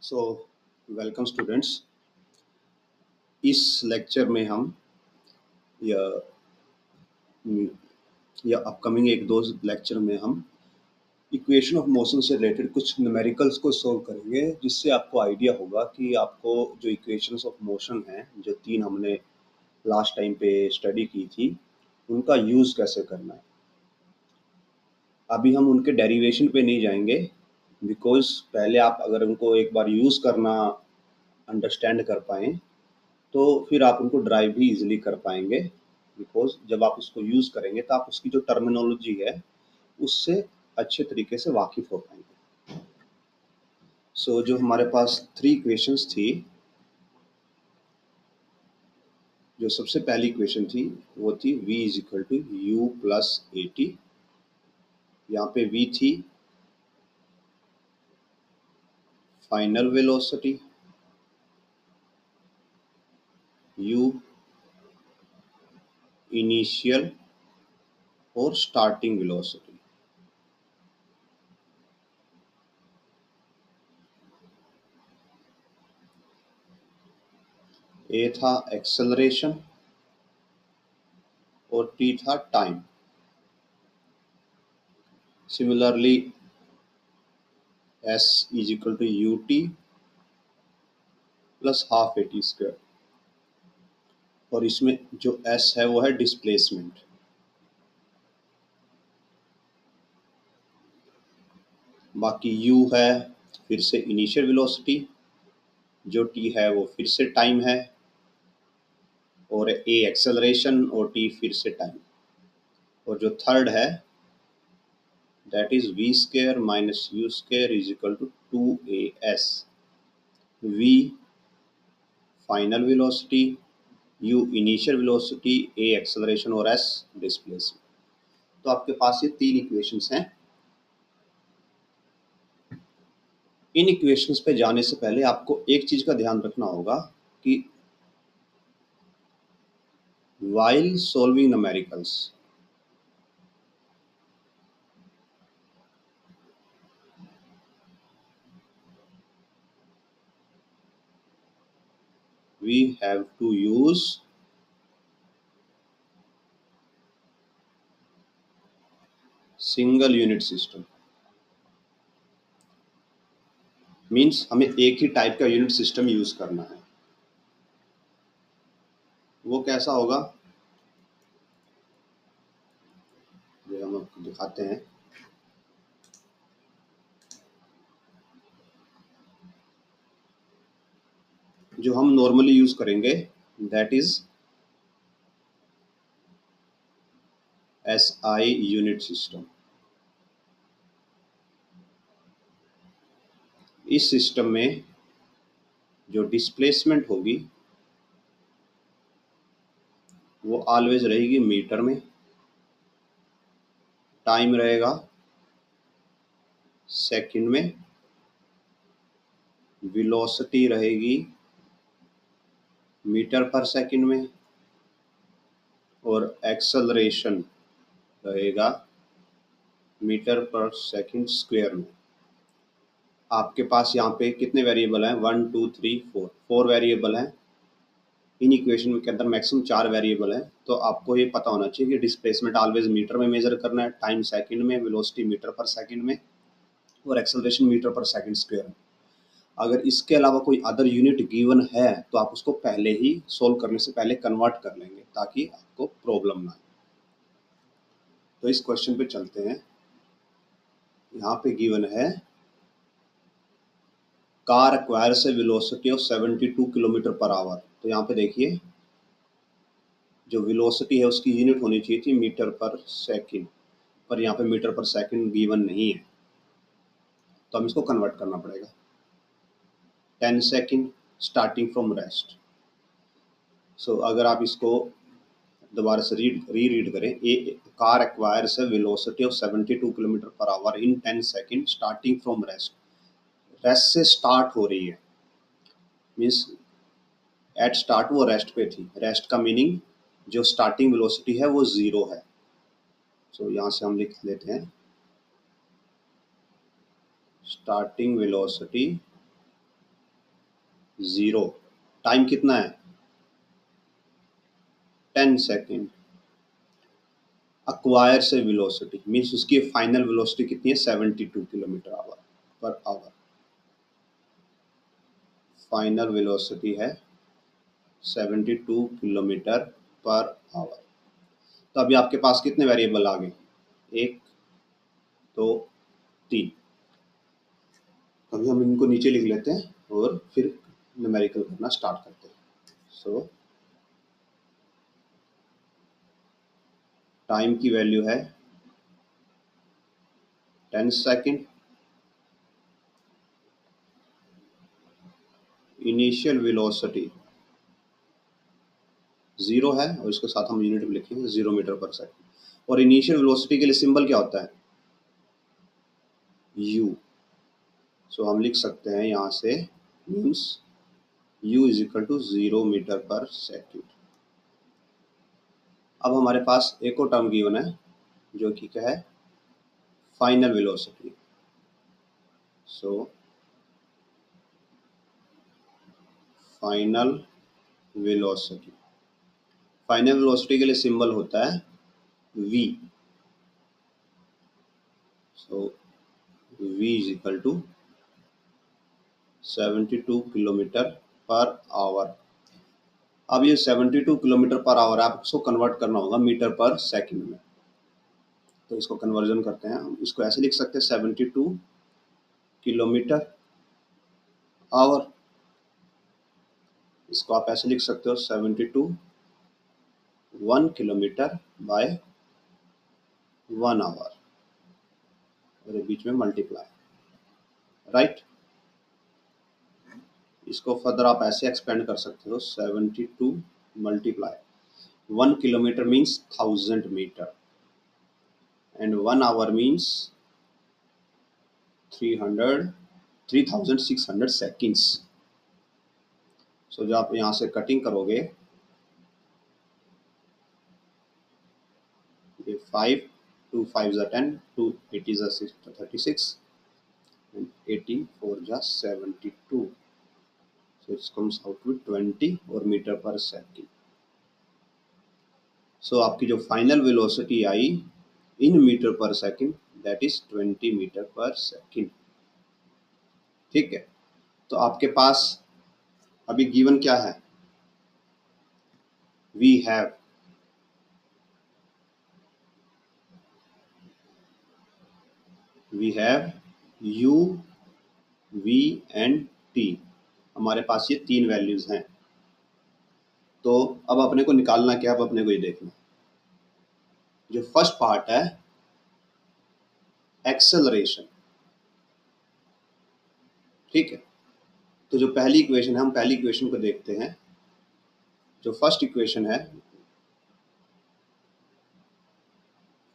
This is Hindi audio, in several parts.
So welcome students. इस लेक्चर में हम या अपकमिंग एक दो लेक्चर में हम इक्वेशन ऑफ मोशन से रिलेटेड कुछ न्यूमेरिकल्स को सॉल्व करेंगे, जिससे आपको आइडिया होगा कि आपको जो इक्वेशंस ऑफ मोशन हैं, जो तीन हमने लास्ट टाइम पे स्टडी की थी, उनका यूज़ कैसे करना है। अभी हम उनके डेरिवेशन पे नहीं जाएंगे, बिकॉज पहले आप अगर उनको एक बार यूज़ करना अंडरस्टैंड कर पाएँ तो फिर आप उनको ड्राइव भी इजीली कर पाएंगे। बिकॉज जब आप उसको यूज़ करेंगे तो आप उसकी जो टर्मिनोलॉजी है उससे अच्छे तरीके से वाकिफ हो पाएंगे। सो जो हमारे पास थ्री इक्वेशंस थी, जो सबसे पहली इक्वेशन थी वो थी v is equal to you plus A T. यहाँ पे v थी फाइनल वेलोसिटी, u इनिशियल और स्टार्टिंग वेलोसिटी। a था एक्सेलरेशन और t था time. Similarly s is equal to U T plus half A T square, और इसमें जो s है वो है डिस्प्लेसमेंट। बाकी u है फिर से इनिशियल वेलोसिटी, जो t है वो फिर से टाइम है, और a एक्सेलरेशन और t फिर से टाइम। और जो थर्ड है that is v square minus you square is equal to 2as। v final velocity, u initial velocity, a acceleration और s डिस्प्लेसमेंट। तो आपके पास ये तीन इक्वेशंस हैं। इन इक्वेशंस पे जाने से पहले आपको एक चीज का ध्यान रखना होगा कि while solving numericals, we have to use single unit system. Means हमें एक ही टाइप का यूनिट सिस्टम यूज करना है। वो कैसा होगा ये हम आपको दिखाते हैं। जो हम नॉर्मली यूज करेंगे that is SI unit system. इस सिस्टम में जो डिस्प्लेसमेंट होगी वो ऑलवेज रहेगी मीटर में, टाइम रहेगा सेकंड में, वेलोसिटी रहेगी मीटर पर सेकंड में, और एक्सेलरेशन रहेगा मीटर पर सेकंड स्क्वायर में। आपके पास यहाँ पे कितने वेरिएबल हैं? 1 2 3 4 4 वेरिएबल हैं। इन इक्वेशन के अंदर मैक्सिमम 4 वेरिएबल हैं। तो आपको ये पता होना चाहिए कि डिस्प्लेसमेंट ऑलवेज मीटर में मेजर करना है, टाइम सेकंड में, वेलोसिटी मीटर पर सेकंड में, और acceleration metre per second square में। अगर इसके अलावा कोई अदर यूनिट गिवन है तो आप उसको पहले ही सोल्व करने से पहले कन्वर्ट कर लेंगे ताकि आपको प्रॉब्लम ना आए। तो इस क्वेश्चन पे चलते हैं। यहाँ पे गिवन है car acquires a velocity of 72 kilometre per hour. तो यहाँ पे देखिए जो वेलोसिटी है उसकी यूनिट होनी चाहिए थी मीटर पर सेकंड, पर यहाँ पे मीटर पर सेकंड गिवन नहीं है, तो हम इसको कन्वर्ट करना पड़ेगा। 10 second starting from rest. So अगर आप इसको दोबारा से रीड करें, a car acquires a velocity of 72 kilometre per hour in 10 second starting from rest. Rest से स्टार्ट हो रही है, मीन्स एट स्टार्ट वो रेस्ट पे थी। रेस्ट का मीनिंग जो स्टार्टिंग वेलोसिटी है वो 0 है। सो यहाँ से हम लिख लेते हैं स्टार्टिंग वेलोसिटी 0। टाइम कितना है? 10 सेकेंड। अक्वायर से वेलोसिटी मीन्स उसकी फाइनल वेलोसिटी कितनी है? 72 kilometre per our. Final velocity है 72 किलोमीटर पर आवर। तो अभी आपके पास कितने वेरिएबल आ गए? 1 2 3। अभी हम इनको नीचे लिख लेते हैं और फिर न्यूमेरिकल करना स्टार्ट करते हैं। सो टाइम की वैल्यू है 10 सेकेंड। इनिशियल वेलोसिटी 0 है और इसके साथ हम यूनिट भी लिखेंगे 0 मीटर पर सेकेंड। और इनिशियल वेलोसिटी के लिए सिंबल क्या होता है? u। सो हम लिख सकते हैं यहाँ से means u is equal to 0 metre पर सेकेंड। अब हमारे पास एक और टर्म गिवन है जो कि क्या है? Final velocity. So final velocity, final velocity के लिए सिंबल होता है v। So v is equal to 72 kilometre per hour. अब ये 72 किलोमीटर पर आवर आपको इसको कन्वर्ट करना होगा मीटर पर सेकंड में। तो इसको कन्वर्जन करते हैं। हम इसको ऐसे लिख सकते हैं 72 किलोमीटर आवर। इसको आप ऐसे लिख सकते हो 72 1 किलोमीटर बाय 1 आवर और बीच में मल्टीप्लाई, राइट। इसको फर्दर आप ऐसे एक्सपेंड कर सकते हो 72 multiply 1 kilometre means 1000 metre and 1 hour means 3600 seconds. So जो आप यहाँ से कटिंग करोगे ये 5 2 5 जा 10 2 80 जा 36 and 84 जा 72। so it comes out with 20 और मीटर पर सेकेंड। सो आपकी जो फाइनल वेलोसिटी आई इन मीटर पर सेकेंड दैट इज 20 मीटर पर सेकेंड। ठीक है, तो आपके पास अभी गिवन क्या है? We have u v and t। हमारे पास ये 3 वैल्यूज हैं। तो अब अपने को निकालना क्या है? अब अपने को ये देखना, जो फर्स्ट पार्ट है एक्सेलरेशन। ठीक है, तो जो पहली इक्वेशन है हम पहली इक्वेशन को देखते हैं। जो फर्स्ट इक्वेशन है,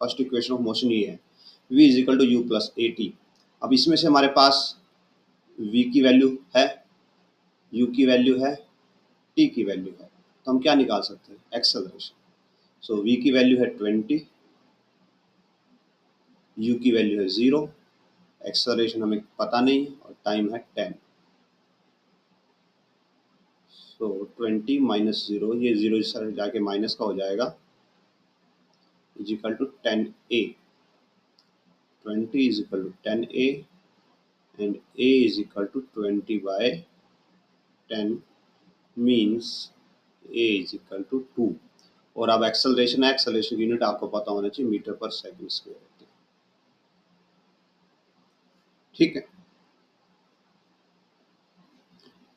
फर्स्ट इक्वेशन ऑफ मोशन ये है v is equal to you plus A t. अब इसमें से हमारे पास v की वैल्यू है, u की वैल्यू है, t की वैल्यू है। तो हम क्या निकाल सकते हैं? एक्सेलरेशन। सो v की वैल्यू है 20, u की वैल्यू है 0, एक्सेलरेशन हमें पता नहीं और टाइम है 10। सो 20 माइनस 0, ये 0 इस तरह जाके माइनस का हो जाएगा, is equal to 10a। 20 is equal to 10a and a is equal to 20 by 10 means a is equal to 2। और अब एक्सेलरेशन है, एक्सेलरेशन यूनिट आपको पता होना चाहिए मीटर पर सेकंड स्क्वायर होती है। ठीक है,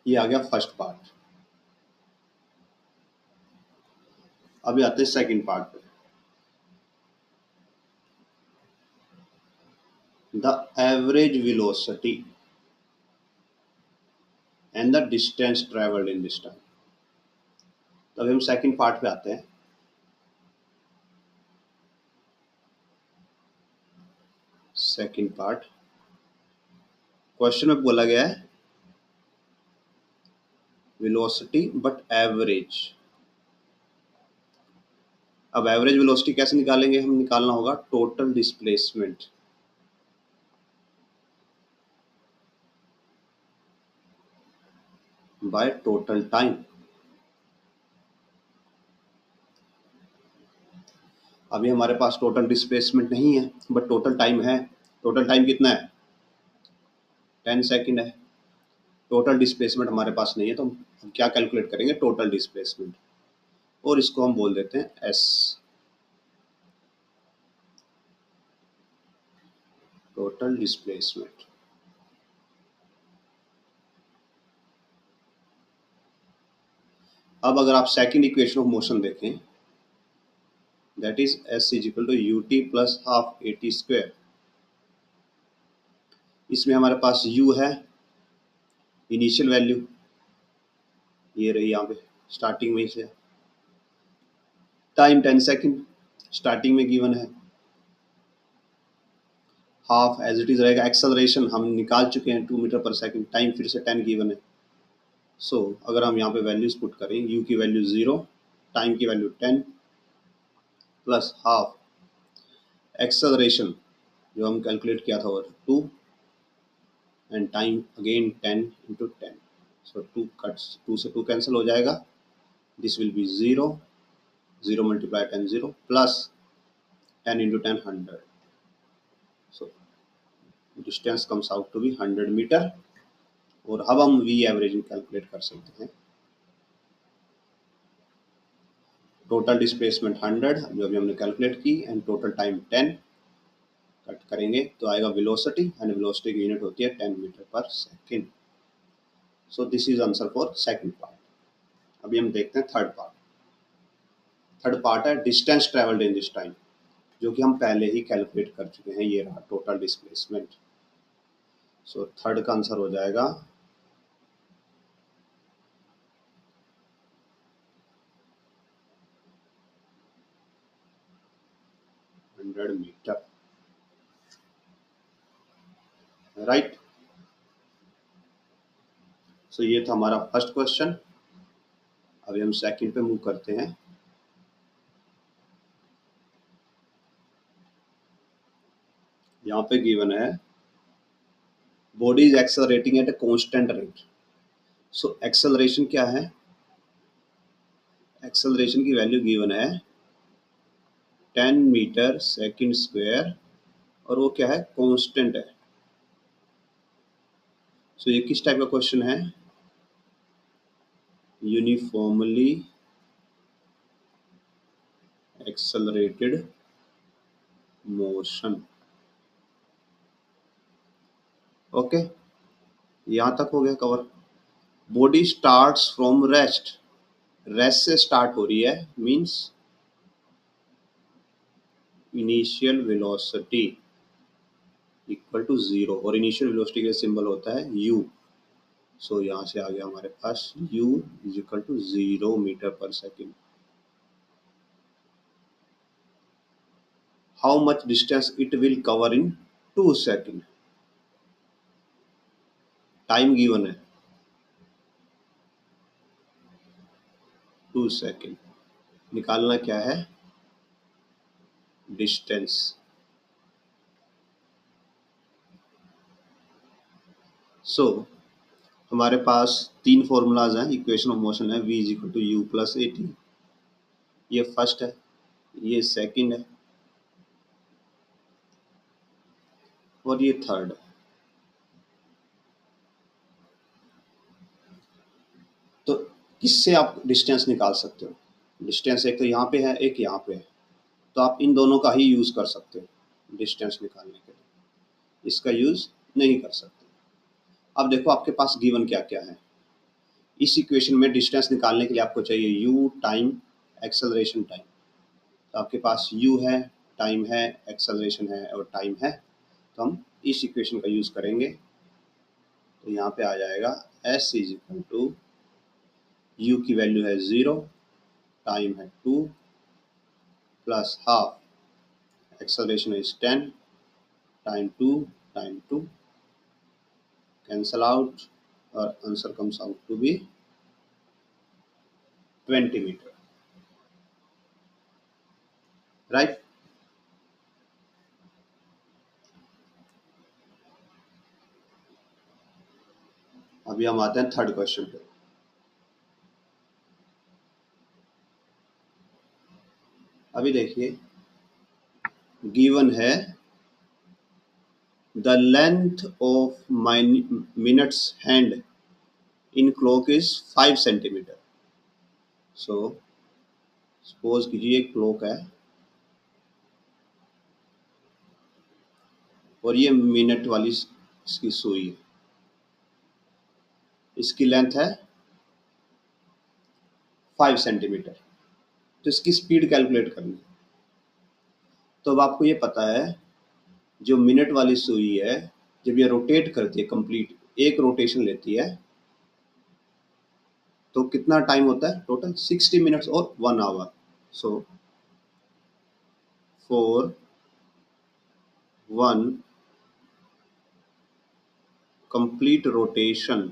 ये आ गया फर्स्ट पार्ट। अभी आते हैं सेकंड पार्ट पे। The average velocity and the distance travelled in this time. तो अभी हम सेकंड पार्ट पे आते हैं। सेकंड पार्ट क्वेश्चन में बोला गया है वेलोसिटी बट एवरेज। अब एवरेज वेलोसिटी कैसे निकालेंगे? हम निकालना होगा total displacement. By total time. अभी हमारे पास टोटल डिस्प्लेसमेंट नहीं है बट टोटल टाइम है। टोटल टाइम कितना है? 10 सेकंड है। टोटल डिस्प्लेसमेंट हमारे पास नहीं है तो हम क्या कैलकुलेट करेंगे? टोटल डिस्प्लेसमेंट, और इसको हम बोल देते हैं एस, टोटल डिस्प्लेसमेंट। अब अगर आप सेकंड इक्वेशन ऑफ मोशन देखें, that is s is equal to U T plus half A T square. इसमें हमारे पास u है इनिशियल वैल्यू, ये रही यहाँ पे स्टार्टिंग में से। टाइम 10 सेकंड स्टार्टिंग में गिवन है। हाफ एज इट इज रहेगा। एक्सेलरेशन हम निकाल चुके हैं 2 मीटर पर सेकंड, टाइम फिर से 10 गिवन है। सो अगर हम यहाँ पे वैल्यूज पुट करें, u की वैल्यू 0, टाइम की वैल्यू 10 प्लस हाफ एक्सेलरेशन जो हम कैलकुलेट किया था वो 2 and time again 10 into 10। So 2 cuts, 2 से 2 कैंसिल हो जाएगा। This will be 0, 0 multiply 10 0 plus 10 into 10 100। So distance comes out to be 100 metre. और अब हम वी एवरेजिंग कैलकुलेट कर सकते हैं। टोटल डिस्प्लेसमेंट 100 जो अभी हमने कैलकुलेट की एंड टोटल टाइम 10 कट करेंगे तो आएगा वेलोसिटी, एंड वेलोसिटी की यूनिट होती है 10 metre per second. So this is answer for second part. अभी हम देखते हैं थर्ड पार्ट। थर्ड पार्ट है distance travelled in this time, जो कि हम पहले ही कैलकुलेट कर चुके हैं। ये रहा टोटल डिस्प्लेसमेंट। सो थर्ड का आंसर हो जाएगा 100 मीटर, राइट। सो ये था हमारा फर्स्ट क्वेश्चन। अभी हम सेकंड पे मूव करते हैं। यहाँ पे गिवन है body is accelerating at a constant rate. So acceleration क्या है? एक्सेलरेशन की वैल्यू गिवन है 10 मीटर सेकंड स्क्वायर, और वो क्या है? कांस्टेंट है। सो ये किस टाइप का क्वेश्चन है? Uniformly accelerated motion. ओके, यहाँ तक हो गया cover. Body starts from rest, rest से स्टार्ट हो रही है, means initial velocity equal to 0, और इनिशियल वेलोसिटी का सिंबल होता है u। सो यहाँ से आ गया हमारे पास u is equal to 0 metre पर second. How much distance it will cover in 2 second? Time given है 2 सेकेंड। निकालना क्या है? डिस्टेंस। सो हमारे पास तीन फॉर्मूलाज हैं। इक्वेशन ऑफ मोशन है v is equal to you plus A t, ये फर्स्ट है, ये सेकंड है, और ये थर्ड है। तो किससे आप डिस्टेंस निकाल सकते हो? डिस्टेंस एक तो यहाँ पे है, एक यहाँ पे है, तो आप इन दोनों का ही यूज़ कर सकते हो डिस्टेंस निकालने के लिए, इसका यूज़ नहीं कर सकते। अब देखो आपके पास गिवन क्या क्या है। इस इक्वेशन में डिस्टेंस निकालने के लिए आपको चाहिए u टाइम एक्सेलरेशन टाइम। तो आपके पास u है, टाइम है, एक्सेलरेशन है और टाइम है, तो हम इस इक्वेशन का यूज़ करेंगे। तो यहाँ पे आ जाएगा s is equal to u की वैल्यू है 0, टाइम है 2 plus half acceleration is 10, time 2, time 2 cancel out, और answer comes out to be 20 metre, right. अभी हम आते हैं थर्ड क्वेश्चन पे। अभी देखिए गिवन है the length of minutes hand in clock is 5 centimetre. So suppose कीजिए एक क्लॉक है और ये मिनट वाली इसकी सुई है, इसकी लेंथ है 5 सेंटीमीटर। तो इसकी स्पीड कैलकुलेट करनी। तो अब आपको ये पता है जो मिनट वाली सुई है जब ये रोटेट करती है, कंप्लीट एक रोटेशन लेती है, तो कितना टाइम होता है टोटल 60 मिनट्स और 1 hour. So for 1 complete rotation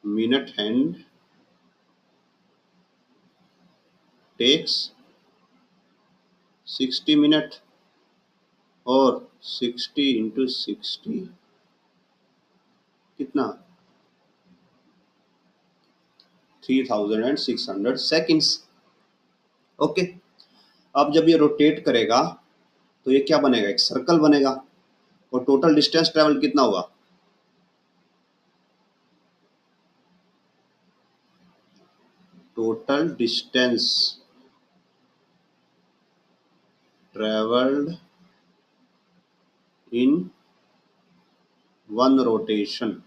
minute hand takes 60 minute और 60 इंटू 60 कितना 3600 सेकेंड्स। ओके, अब जब ये रोटेट करेगा तो ये क्या बनेगा, एक सर्कल बनेगा और टोटल डिस्टेंस ट्रेवल कितना होगा, total distance travelled in 1 rotation.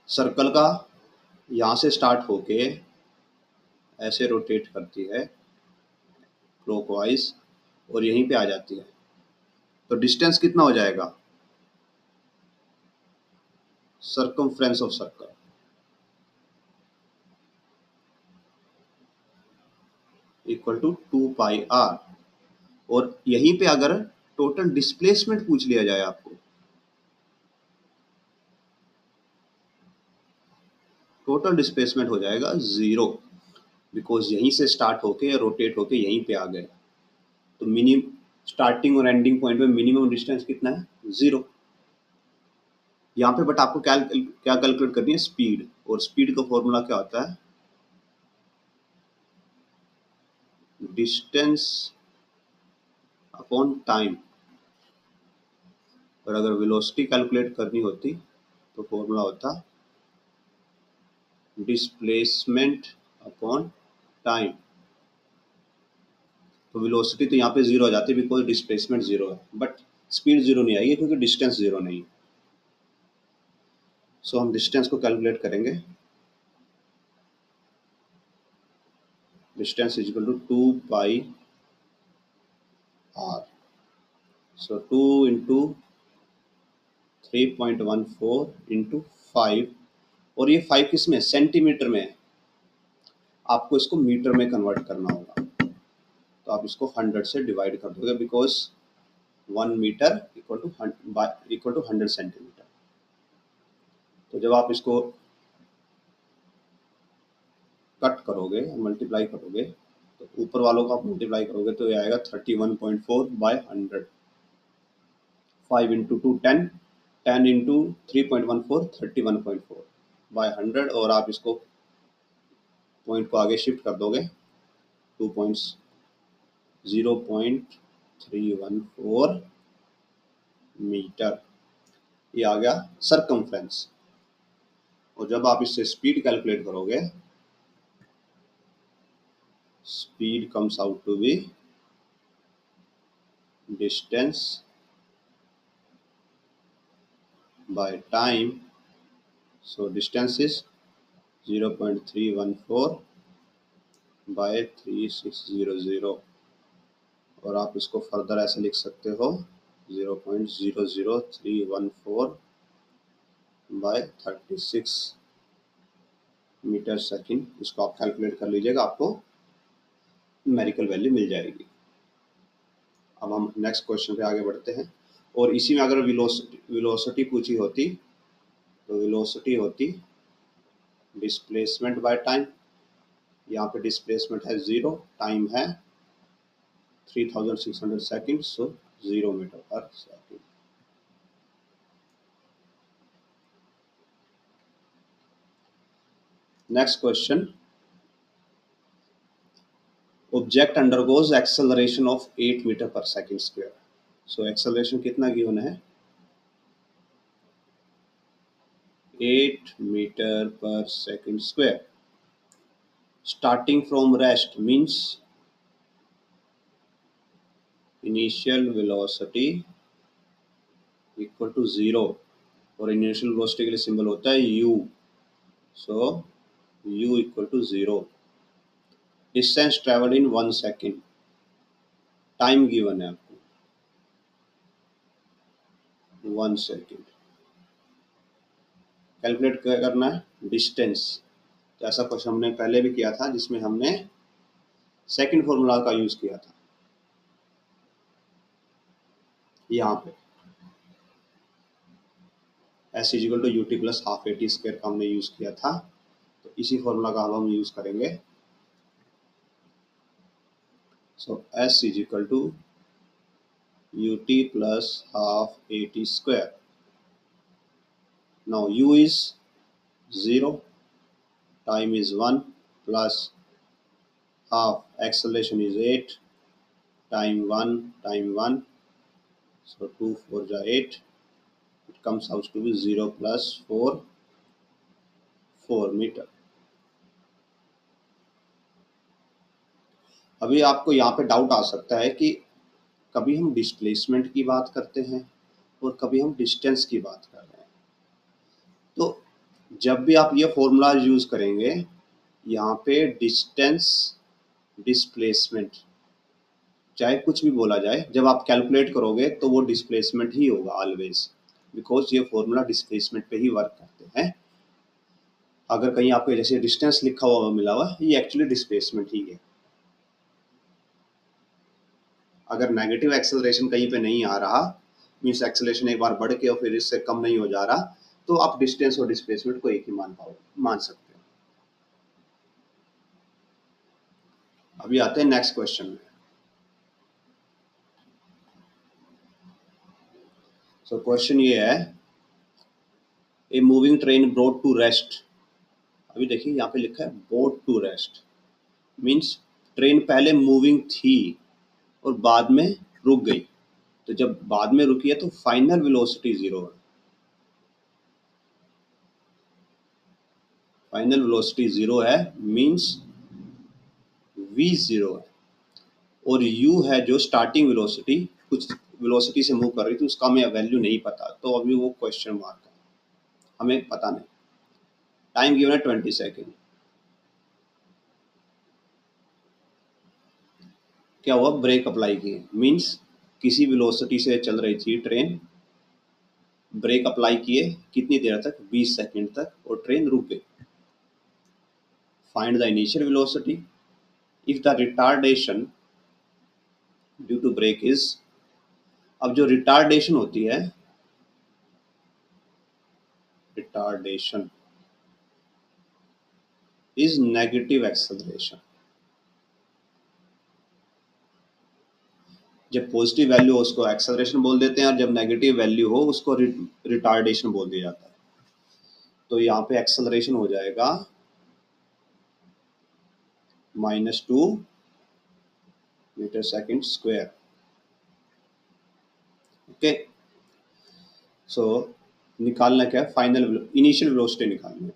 Circle का यहाँ से स्टार्ट होके ऐसे रोटेट करती है क्लॉकवाइज और यहीं पे आ जाती है, तो डिस्टेंस कितना हो जाएगा, circumference of circle equal to 2 pi r. और यहीं पे अगर टोटल डिस्प्लेसमेंट पूछ लिया जाए आपको, टोटल डिस्प्लेसमेंट हो जाएगा 0, बिकॉज यहीं से स्टार्ट होके रोटेट होके यहीं पे आ गए। तो मिनिमम स्टार्टिंग और एंडिंग पॉइंट में मिनिमम डिस्टेंस कितना है, 0 यहाँ पे। बट आपको क्या कैलकुलेट करनी है, स्पीड। और स्पीड का फॉर्मूला क्या होता है, डिस्टेंस अपॉन टाइम। और अगर वेलोसिटी कैलकुलेट करनी होती तो फॉर्मूला होता डिस्प्लेसमेंट अपॉन टाइम। तो वेलोसिटी तो यहाँ पे 0 हो जाती है बिकॉज डिस्प्लेसमेंट 0 है, बट स्पीड 0 नहीं आएगी क्योंकि डिस्टेंस 0 नहीं है। सो हम डिस्टेंस को कैलकुलेट करेंगे। Distance is equal to 2 pi r. So 2 into 3.14 into 5, और ये 5 किस में, सेंटीमीटर में है। आपको इसको मीटर में कन्वर्ट करना होगा, तो आप इसको 100 से डिवाइड कर दोगे because 1 metre equal to 100 centimetre. तो जब आप इसको कट करोगे, मल्टीप्लाई करोगे, तो ऊपर वालों को आप मल्टीप्लाई करोगे तो ये आएगा 31.4 बाय 100। 5 into 2 10, 10 into 3.14 31.4 bye 100। और आप इसको पॉइंट को आगे शिफ्ट कर दोगे 0.314 मीटर, ये आ गया सरकमफ्रेंस। और जब आप इससे स्पीड कैलकुलेट करोगे, speed comes out to be distance by time. So distance is 0.314 by 3600। और आप इसको फर्दर ऐसे लिख सकते हो 0.00314 बाय 36 मीटर सेकेंड। इसको आप कैलकुलेट कर लीजिएगा, आपको न्यूमेरिकल वैल्यू मिल जाएगी। अब हम नेक्स्ट क्वेश्चन पे आगे बढ़ते हैं। और इसी में अगर वेलोसिटी पूछी होती तो वेलोसिटी होती डिस्प्लेसमेंट बाय टाइम। यहाँ पे डिस्प्लेसमेंट है 0, टाइम है 3600 सेकेंड, सो 0 मीटर पर second. Next question, object undergoes acceleration of 8 metre per second square. So acceleration कितना गिवन है, 8 metre per second square. Starting from rest means initial velocity equal to 0 और इनिशियल वेलोसिटी के लिए सिंबल होता है u। So u equal to 0। Distance travel in 1 second. Time given है आपको 1 सेकेंड। कैलकुलेट क्या करना है, डिस्टेंस। तो ऐसा क्वेश्चन हमने पहले भी किया था जिसमें हमने सेकंड फॉर्मूला का यूज किया था। यहाँ पे s is equal to U T plus half A T square का हमने यूज किया था, तो इसी फॉर्मूला का हम यूज करेंगे। So s is equal to U T plus half A T square. Now u is 0, time is 1 plus half, acceleration is 8, time 1, so 2 4 ja 8, it comes out to be 0 plus 4 metre. अभी आपको यहाँ पे डाउट आ सकता है कि कभी हम डिस्प्लेसमेंट की बात करते हैं और कभी हम डिस्टेंस की बात कर रहे हैं। तो जब भी आप ये फॉर्मूला यूज करेंगे, यहाँ पे डिस्टेंस डिस्प्लेसमेंट चाहे कुछ भी बोला जाए, जब आप कैलकुलेट करोगे तो वो डिस्प्लेसमेंट ही होगा ऑलवेज, बिकॉज ये फॉर्मूला डिस्प्लेसमेंट पे ही वर्क करते हैं। अगर कहीं आपको जैसे डिस्टेंस लिखा हुआ मिला हुआ, ये एक्चुअली डिस्प्लेसमेंट ही है। अगर नेगेटिव एक्सेलरेशन कहीं पे नहीं आ रहा, मीन्स एक्सेलरेशन एक बार बढ़ के और फिर इससे कम नहीं हो जा रहा, तो आप डिस्टेंस और डिस्प्लेसमेंट को एक ही मान सकते हो। अभी आते हैं नेक्स्ट क्वेश्चन में। सो क्वेश्चन ये है, a moving train brought to rest. अभी देखिए यहाँ पे लिखा है brought to rest, means train पहले मूविंग थी और बाद में रुक गई। तो जब बाद में रुकी है तो फाइनल वेलोसिटी 0 है। फाइनल वेलोसिटी 0 है, मीन्स v 0 है, और u है जो स्टार्टिंग वेलोसिटी, कुछ वेलोसिटी से मूव कर रही थी, उसका हमें वैल्यू नहीं पता, तो अभी वो क्वेश्चन मार्क है, हमें पता नहीं। टाइम गिवन है 20 सेकेंड। क्या हुआ, ब्रेक अप्लाई किए, मीन्स किसी वेलोसिटी से चल रही थी ट्रेन, ब्रेक अप्लाई किए कितनी देर तक, 20 सेकेंड तक, और ट्रेन रुक गई। Find the initial velocity if the retardation due to brake is. अब जो रिटार्डेशन होती है, रिटार्डेशन इज नेगेटिव एक्सेलरेशन। जब पॉजिटिव वैल्यू हो उसको एक्सेलरेशन बोल देते हैं, और जब नेगेटिव वैल्यू हो उसको रिटार्डेशन बोल दिया जाता है। तो यहाँ पे एक्सेलरेशन हो जाएगा -2 मीटर सेकेंड स्क्वायर। ओके, सो निकालना क्या है, फाइनल इनिशियल वेलोसिटी निकालनी है।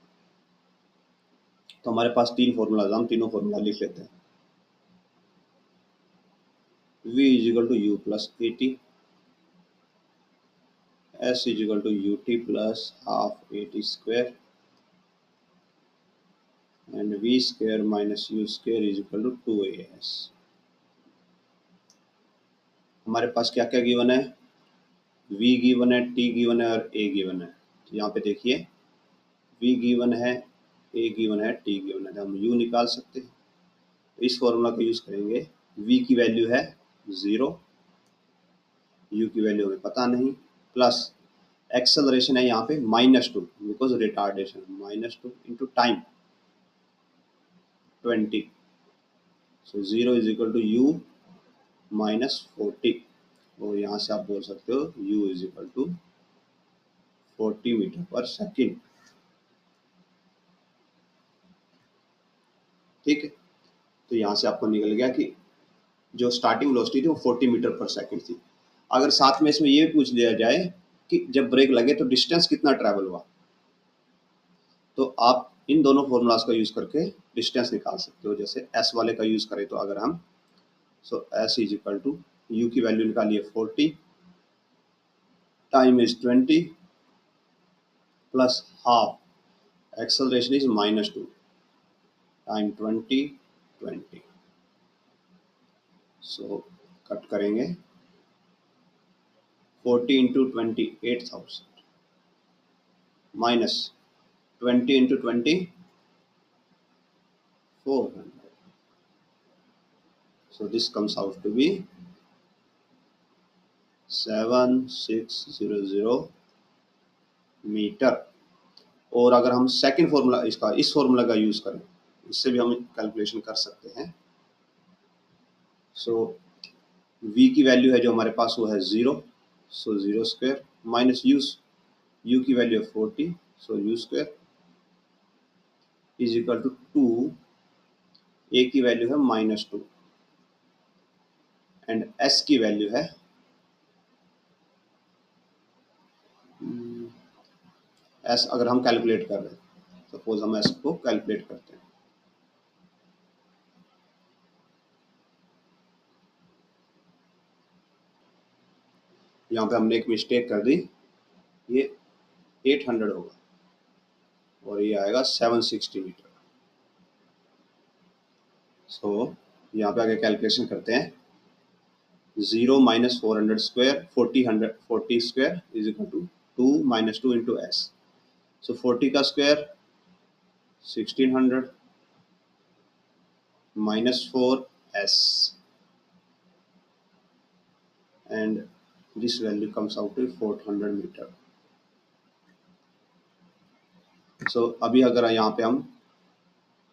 तो हमारे पास तीन फॉर्मूलाज, हम तीनों फॉर्मूला लिख लेते हैं। v is equal to you plus A t, s is equal to U T plus half A T square, and v square minus you square is equal to 2as। हमारे पास क्या क्या गिवन है, v गिवन है, t गिवन है और a गिवन है। तो यहाँ पे देखिए v गिवन है, a गिवन है, t गिवन है, तो हम u निकाल सकते हैं। तो इस फॉर्मूला को यूज करेंगे। v की वैल्यू है 0, u की वैल्यू हमें पता नहीं, प्लस एक्सेलरेशन है यहाँ पे -2 because retardation, -2 into time 20, so 0 is equal to u -40, और यहाँ से आप बोल सकते हो u is equal to 40 metre पर सेकेंड। ठीक है, तो यहाँ से आपको निकल गया कि जो स्टार्टिंग वेलोसिटी थी वो 40 मीटर पर सेकंड थी। अगर साथ में इसमें ये पूछ लिया जाए कि जब ब्रेक लगे तो डिस्टेंस कितना ट्रैवल हुआ, तो आप इन दोनों फॉर्मूलाज का यूज़ करके डिस्टेंस निकाल सकते हो। जैसे एस वाले का यूज़ करें तो अगर हम s is equal to u की वैल्यू निकालिए 40, time is 20 plus half, acceleration is -2, time 20, so cut करेंगे 40 into 20 8000 minus 20 into 20 400, so this comes out to be 7600 metre. और अगर हम सेकंड फॉर्मूला इसका इस फॉर्मूला का यूज करें, इससे भी हम कैलकुलेशन कर सकते हैं। v की वैल्यू है जो हमारे पास वो है 0, सो 0 स्क्वायर माइनस u की वैल्यू है 40, सो u square is equal to 2, a की वैल्यू है -2 एंड s की वैल्यू है s, अगर हम कैलकुलेट कर रहे हैं, सपोज हम s को कैलकुलेट करते हैं, यहाँ पे हमने एक मिस्टेक कर दी, ये 800 होगा और ये आएगा 760 मीटर। सो यहाँ पे आगे कैलकुलेशन करते हैं, 0 minus 400 square 40 square is equal to 2 minus 2 into s, so 40 का square 1600 minus 4 s and this value comes out to 400 metre. So अभी अगर यहाँ पे हम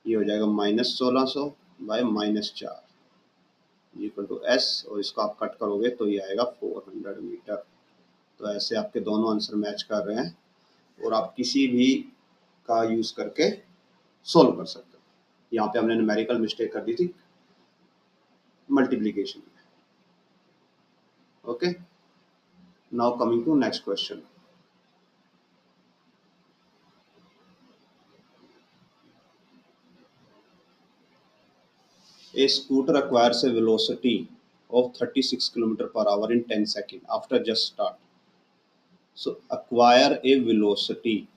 ये हो जाएगा -1600 बाय -4 इक्वल टू एस, और इसको आप कट करोगे तो ये आएगा 400 मीटर। तो ऐसे आपके दोनों आंसर मैच कर रहे हैं और आप किसी भी का यूज़ करके सोल्व कर सकते हो। यहाँ पे हमने न्यूमेरिकल मिस्टेक कर दी थी मल्टीप्लिकेशन में। Okay, now coming to next question. A scooter acquires a velocity of 36 km per hour in 10 seconds after just start. So acquire a velocity,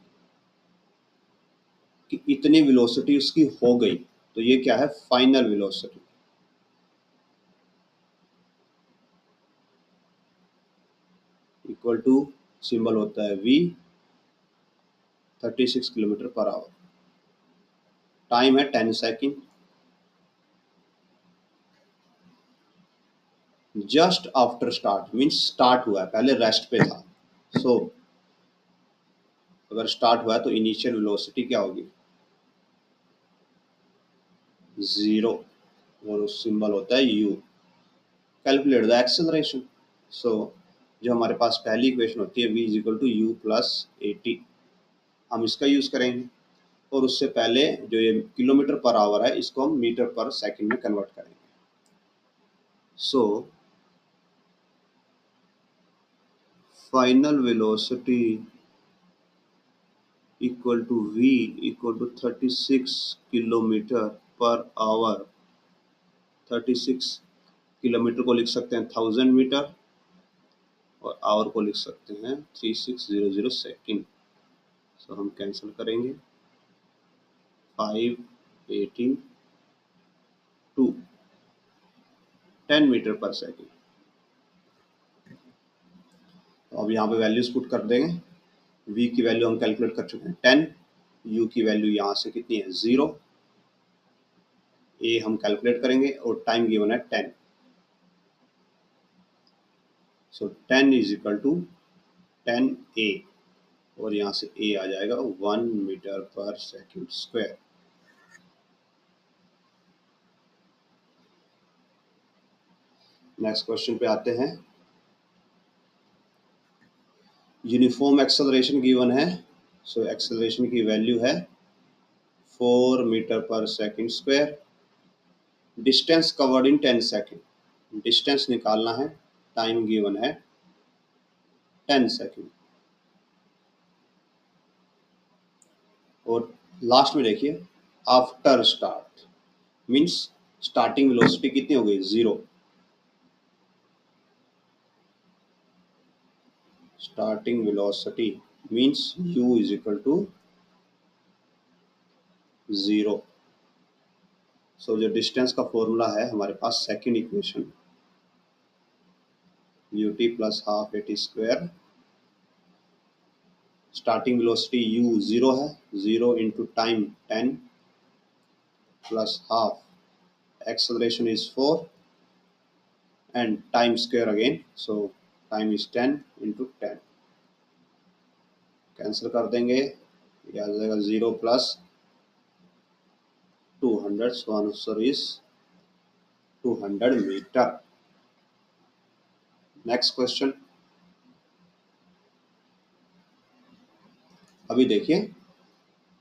कि इतनी वेलोसिटी उसकी हो गई, तो ये क्या है, final velocity. Equal to symbol होता है v, 36 kilometre per hour, time है 10 second, just after start means start हुआ है, पहले रेस्ट पे था। सो अगर स्टार्ट हुआ है तो इनिशियल वेलोसिटी क्या होगी, 0, और सिंबल होता है u। Calculate the acceleration, so जो हमारे पास पहली इक्वेशन होती है v is equal to u plus 80, हम इसका यूज करेंगे, और उससे पहले जो ये किलोमीटर पर आवर है इसको हम मीटर पर सेकंड में कन्वर्ट करेंगे। So final velocity equal to v equal to 36 kilometre per hour. 36 kilometre को लिख सकते हैं 1000 मीटर और आवर को लिख सकते हैं 3600 सेकेंड। सो हम कैंसिल करेंगे, 5 18 2 10 मीटर पर सेकेंड। तो अब यहाँ पे वैल्यूज पुट कर देंगे, v की वैल्यू हम कैलकुलेट कर चुके हैं 10, u की वैल्यू यहाँ से कितनी है 0, a हम कैलकुलेट करेंगे और टाइम गिवन है 10, सो 10 इज इक्वल टू 10a, और यहाँ से a आ जाएगा 1 मीटर पर सेकेंड स्क्वायर। नेक्स्ट क्वेश्चन पे आते हैं। यूनिफॉर्म एक्सेलरेशन गिवन है, सो एक्सेलरेशन की वैल्यू है 4 मीटर पर second square distance covered in 10 second, distance निकालना है, टाइम गिवन है 10 सेकेंड। और लास्ट में देखिए after start means starting velocity कितनी हो गई, 0। Starting velocity means u is equal to 0। So जो डिस्टेंस का फॉर्मूला है हमारे पास second equation ut plus half at square, starting velocity u 0 है, 0 into time 10 plus half acceleration is 4 and time square again, so time is 10 into 10। Cancel कर देंगे, ये आ जाएगा 0 plus 200, so answer is 200 metre. Next question. अभी देखिए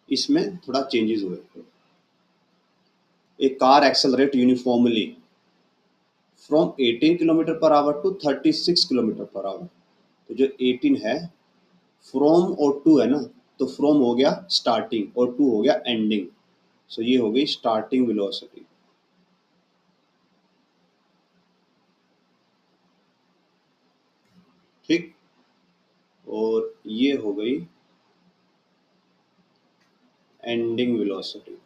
इसमें थोड़ा चेंजेस हुए। A car accelerate uniformly from 18 kilometre per hour to 36 kilometre per hour. तो जो 18 है फ्रॉम और टू है ना, तो फ्रॉम हो गया स्टार्टिंग और टू हो गया एंडिंग, सो ये हो गई स्टार्टिंग वेलोसिटी। ठीक, और ये हो गई एंडिंग वेलोसिटी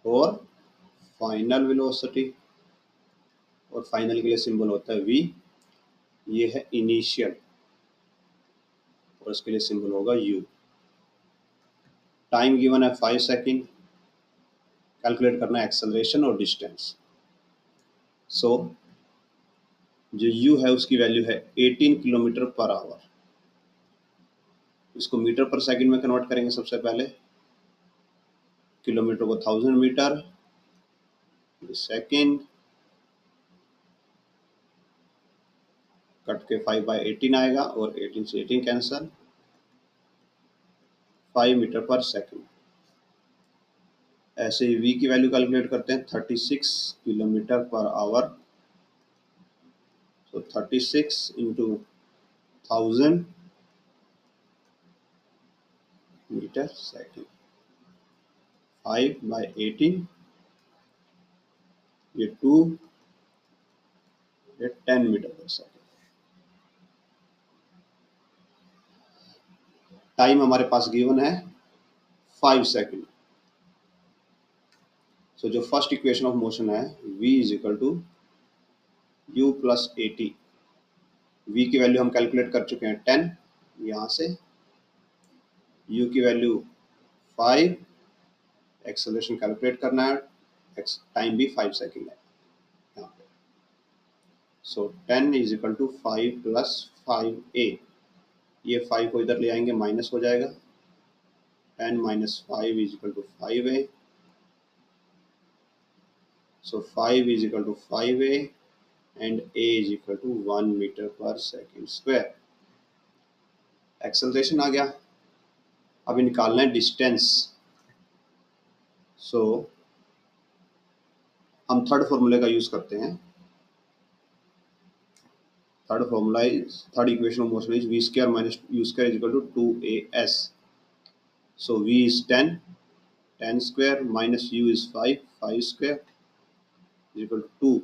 और फाइनल वेलोसिटी, और फाइनल के लिए सिंबल होता है v। ये है इनिशियल और इसके लिए सिंबल होगा u। टाइम गिवन है 5 सेकेंड, कैलकुलेट करना है एक्सेलरेशन और डिस्टेंस। सो जो u है उसकी वैल्यू है 18 किलोमीटर पर आवर। इसको मीटर पर सेकंड में कन्वर्ट करेंगे सबसे पहले, किलोमीटर को 1000 मीटर सेकंड, कट के 5/18 आएगा और 18 से 18 कैंसल, 5 मीटर पर सेकंड। ऐसे ही v की वैल्यू कैलकुलेट करते हैं 36 किलोमीटर पर आवर, तो 36 इंटू 1000 मीटर सेकंड, 5/18, ये 2, ये 10 मीटर पर सेकंड। टाइम हमारे पास गिवन है 5 सेकंड। सो जो फर्स्ट इक्वेशन ऑफ मोशन है v is equal to u plus 80। v की वैल्यू हम कैलकुलेट कर चुके हैं 10, यहाँ से u की वैल्यू 5, एक्सेलरेशन कैलकुलेट करना है, टाइम भी 5 सेकंड है यहाँ पे। So 10 is equal to 5 plus 5a, ये 5 को इधर ले आएंगे माइनस हो जाएगा, 10 minus 5 is equal to 5a, so 5 is equal to 5a and a is equal to 1 metre per second square. Acceleration आ गया, अभी निकालना है डिस्टेंस। सो हम थर्ड फॉर्मूले का यूज करते हैं। Third equation of motion is v square minus u square is equal to 2as। So v is 10, 10 square minus u is 5, 5 square is equal to 2,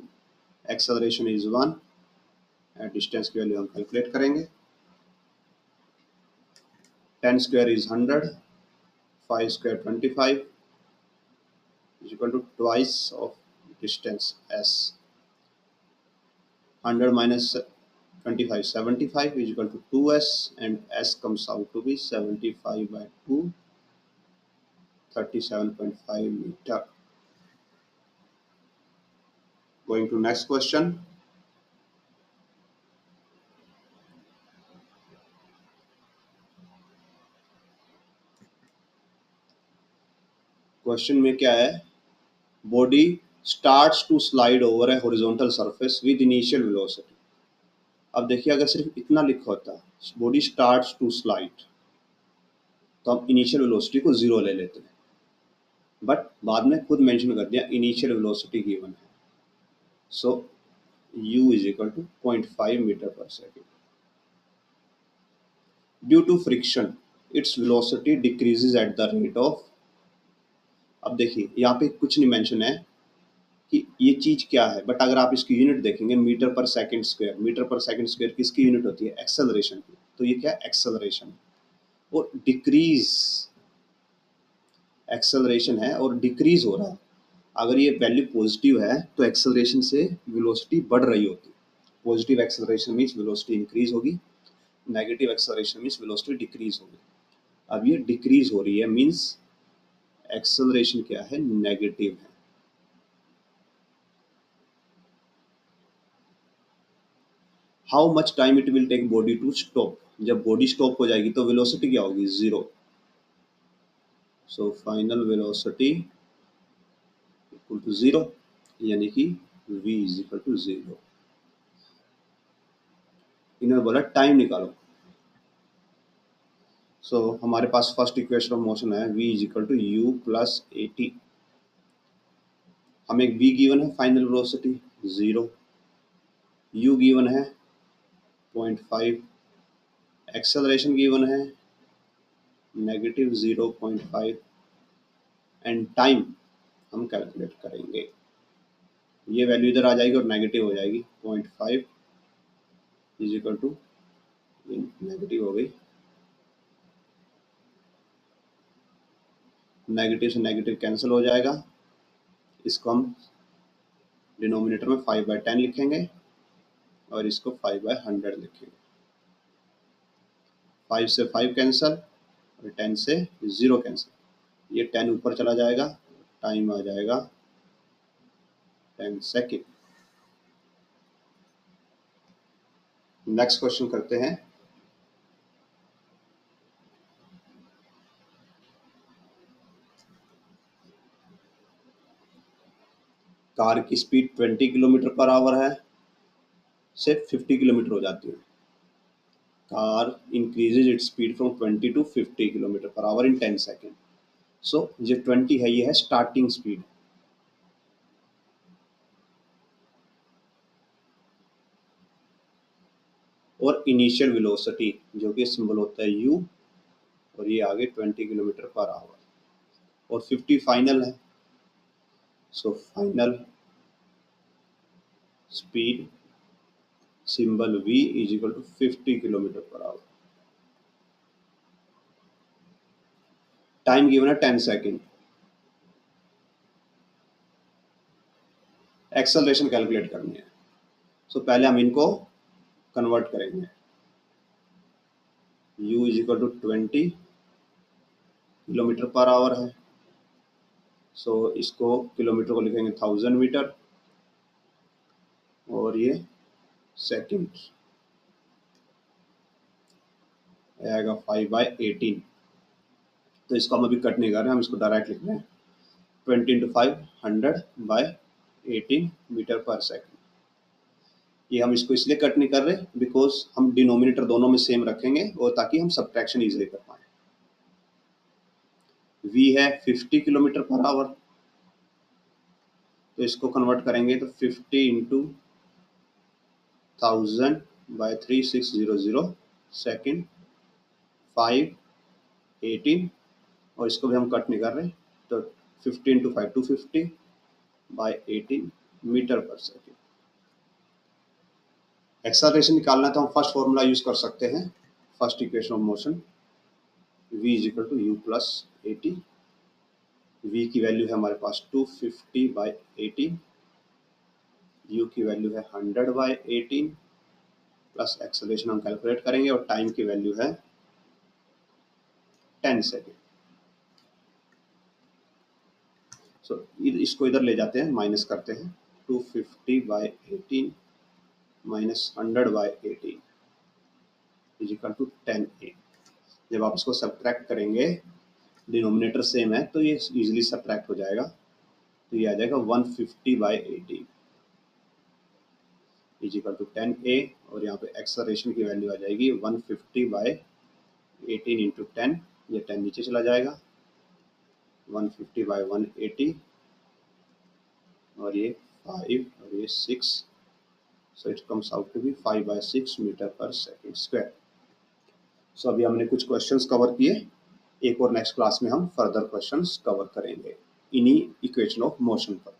acceleration is 1 and distance की वैल्यू हम कैलकुलेट करेंगे। 10 square is 100, 5 square 25 is equal to twice of distance s। 100 minus 25, 75 is equal to 2s and s comes out to be 75/2, 37.5 meter। Going to next question। Question में क्या है, body starts to slide over a horizontal surface with initial velocity. अब देखिए अगर सिर्फ इतना लिखा होता बॉडी स्टार्ट्स टू स्लाइड, तो हम इनिशियल वेलोसिटी को 0 ले लेते हैं, बट बाद में खुद मेंशन कर दिया इनिशियल वेलोसिटी गिवन है, so u is equal to 0.5 metre पर second. Due to friction its velocity decreases at the rate of, अब देखिए यहाँ पे कुछ नहीं मेंशन है कि ये चीज क्या है, बट अगर आप इसकी यूनिट देखेंगे metre per second square, metre per second square किसकी यूनिट होती है, एक्सेलरेशन की, तो ये क्या है एक्सेलरेशन, और डिक्रीज एक्सेलरेशन है और डिक्रीज हो रहा है। अगर ये वैल्यू पॉजिटिव है तो एक्सेलरेशन से वेलोसिटी बढ़ रही होती है, positive acceleration means velocity increase होगी, negative acceleration means velocity decrease होगी। अब ये डिक्रीज हो रही है मीन्स एक्सेलरेशन क्या है, नेगेटिव है। How much time it will take body to stop, जब बॉडी स्टॉप हो जाएगी तो वेलोसिटी क्या होगी, zero, so final velocity equal to zero, यानी कि v is equal to zero. इन्होंने बोला टाइम निकालो, सो हमारे पास फर्स्ट इक्वेशन ऑफ मोशन है v is equal to you plus A t, हमें v गिवन है final velocity zero, u given है 0.5, एक्सेलरेशन गिवन है नेगेटिव 0.5 एंड टाइम हम कैलकुलेट करेंगे, ये वैल्यू इधर आ जाएगी और नेगेटिव हो जाएगी, 0.5 इज इक्वल टू, नेगेटिव हो गई, नेगेटिव से नेगेटिव कैंसिल हो जाएगा, इसको हम डिनोमिनेटर में 5/10 लिखेंगे और इसको 5/100 लिखेंगे, 5 से 5 कैंसिल और 10 से 0 कैंसिल, ये 10 ऊपर चला जाएगा, टाइम आ जाएगा 10 सेकेंड। नेक्स्ट क्वेश्चन करते हैं, कार की स्पीड 20 किलोमीटर पर आवर है से 50 किलोमीटर हो जाती है, car increases its speed from 20 to 50 kilometre per hour in 10 second, so जो 20 है ये है स्टार्टिंग स्पीड, और इनिशियल वेलोसिटी जो कि सिंबल होता है u, और ये आगे 20 किलोमीटर पर आवर, और 50 फाइनल है, so final speed symbol v is equal to 50 kilometre per hour, time given है 10 सेकेंड, एक्सेलरेशन कैलकुलेट करनी है, सो पहले हम इनको कन्वर्ट करेंगे, u is equal to 20 kilometre per hour है, सो इसको किलोमीटर को लिखेंगे 1000 मीटर, और ये सेकेंड आएगा 5/18, तो इसको हम अभी कट नहीं कर रहे हैं, हम इसको डायरेक्ट लिख रहे हैं 20 इंटू 5 100/18 मीटर पर सेकेंड। ये हम इसको इसलिए कट नहीं कर रहे बिकॉज हम डिनोमिनेटर दोनों में सेम रखेंगे और ताकि हम सब्ट्रैक्शन इजीली कर पाए। v है 50 किलोमीटर पर आवर, तो इसको कन्वर्ट करेंगे तो 50 इंटू 1000/3600 सेकेंड 5/18, और इसको भी हम कट नहीं कर रहे, तो 50 इंटू 5 250/18 मीटर पर सेकेंड। एक्सेलरेशन निकालना है तो हम फर्स्ट फॉर्मूला यूज कर सकते हैं, first equation of motion v is equal to you plus A t, v की वैल्यू है हमारे पास 250/18, u की वैल्यू है 100/18, प्लस एक्सेलरेशन हम कैलकुलेट करेंगे और टाइम की वैल्यू है 10 सेकेंड, सो इसको इधर ले जाते हैं, माइनस करते हैं, 250/18 minus 100/18 is equal to 10a। जब आप इसको सब्ट्रैक्ट करेंगे, डिनोमिनेटर सेम है तो ये इजीली सब्ट्रैक्ट हो जाएगा, तो ये आ जाएगा 150/18 इज इक्वल टू 10a, और यहाँ पे एक्सेलरेशन की वैल्यू आ जाएगी 150/18 इंटू 10, ये 10 नीचे चला जाएगा, 150 बाई 180 और ये 5 और ये 6, so it comes out to be 5 by 6 metre पर सेकेंड स्क्वायर। सो अभी हमने कुछ क्वेश्चंस कवर किए, एक और नेक्स्ट क्लास में हम फर्दर क्वेश्चंस कवर करेंगे इन्हीं इक्वेशन ऑफ मोशन पर।